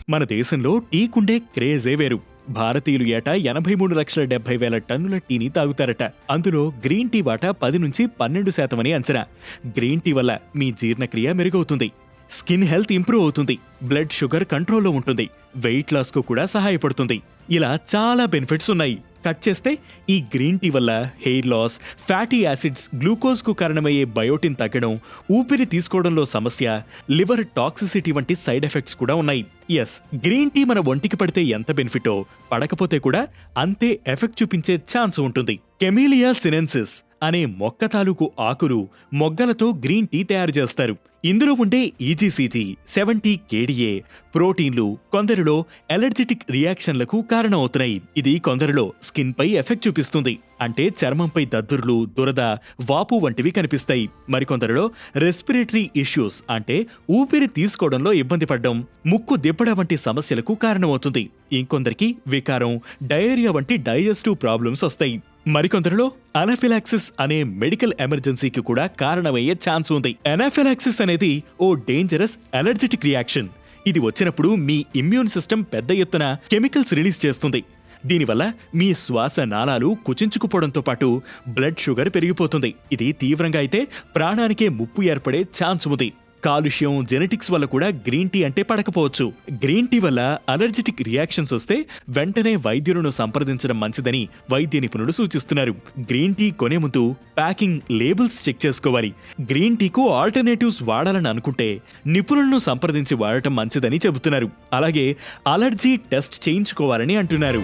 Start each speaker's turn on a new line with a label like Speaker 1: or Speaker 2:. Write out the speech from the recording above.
Speaker 1: మన దేశంలో టీకుండే క్రేజే వేరు. భారతీయులు ఏటా 83,70,000 టన్నుల టీని తాగుతారట. అందులో గ్రీన్ టీ వాటా 10 నుంచి 12% అని అంచనా. గ్రీన్ టీ వల్ల మీ జీర్ణక్రియ మెరుగవుతుంది, స్కిన్ హెల్త్ ఇంప్రూవ్ అవుతుంది, బ్లడ్ షుగర్ కంట్రోల్లో ఉంటుంది, వెయిట్ లాస్ కు కూడా సహాయపడుతుంది. ఇలా చాలా బెనిఫిట్స్ ఉన్నాయి. కట్ చేస్తే ఈ గ్రీన్ టీ వల్ల hair loss, fatty acids, glucose కు కారణమయ్యే బయోటిన్ తగ్గడం, ఊపిరి తీసుకోవడంలో సమస్య, లివర్ టాక్సిసిటీ వంటి సైడ్ ఎఫెక్ట్స్ కూడా ఉన్నాయి. ఎస్, గ్రీన్ టీ మన ఒంటికి పడితే ఎంత బెనిఫిటో, పడకపోతే కూడా అంతే ఎఫెక్ట్ చూపించే ఛాన్స్ ఉంటుంది. కెమీలియా సినెన్సిస్ అనే మొక్క తాలూకు ఆకులు, మొగ్గలతో గ్రీన్ టీ తయారు చేస్తారు. ఇందులో ఉండే ఈజీసీజీ, 70 కేడీఏ ప్రోటీన్లు కొందరిలో ఎలర్జిటిక్ రియాక్షన్లకు కారణమవుతున్నాయి. ఇది కొందరిలో స్కిన్ పై ఎఫెక్ట్ చూపిస్తుంది. అంటే చర్మంపై దద్దుర్లు, దురద, వాపు వంటివి కనిపిస్తాయి. మరికొందరిలో రెస్పిరేటరీ ఇష్యూస్ అంటే ఊపిరి తీసుకోవడంలో ఇబ్బంది పడడం, ముక్కు దిబ్బడ వంటి సమస్యలకు కారణమవుతుంది. ఇంకొందరికి వికారం, డయేరియా వంటి డైజెస్టివ్ ప్రాబ్లమ్స్ వస్తాయి. మరికొందరిలో అనాఫిలాక్సిస్ అనే మెడికల్ ఎమర్జెన్సీకి కూడా కారణమయ్యే ఛాన్స్ ఉంది. అనాఫిలాక్సిస్ అనేది ఓ డేంజరస్ అలర్జిటిక్ రియాక్షన్. ఇది వచ్చినప్పుడు మీ ఇమ్యూన్ సిస్టమ్ పెద్ద ఎత్తున కెమికల్స్ రిలీజ్ చేస్తుంది. దీనివల్ల మీ శ్వాస నాళాలు కుచించుకుపోవడంతో పాటు బ్లడ్ షుగర్ పెరిగిపోతుంది. ఇది తీవ్రంగా అయితే ప్రాణానికే ముప్పు ఏర్పడే ఛాన్స్ ఉంది. కాలుష్యం, జెనెటిక్స్ వల్ల కూడా గ్రీన్ టీ అంటే పడకపోవచ్చు. గ్రీన్ టీ వల్ల అలర్జిటిక్ రియాక్షన్స్ వస్తే వెంటనే వైద్యులను సంప్రదించడం మంచిదని వైద్య నిపుణులు సూచిస్తున్నారు. గ్రీన్ టీ కొనే ముందు ప్యాకింగ్, లేబుల్స్ చెక్ చేసుకోవాలి. గ్రీన్ టీకు ఆల్టర్నేటివ్స్ వాడాలని అనుకుంటే నిపుణులను సంప్రదించి వాడటం మంచిదని చెబుతున్నారు. అలాగే అలర్జీ టెస్ట్ చేయించుకోవాలని అంటున్నారు.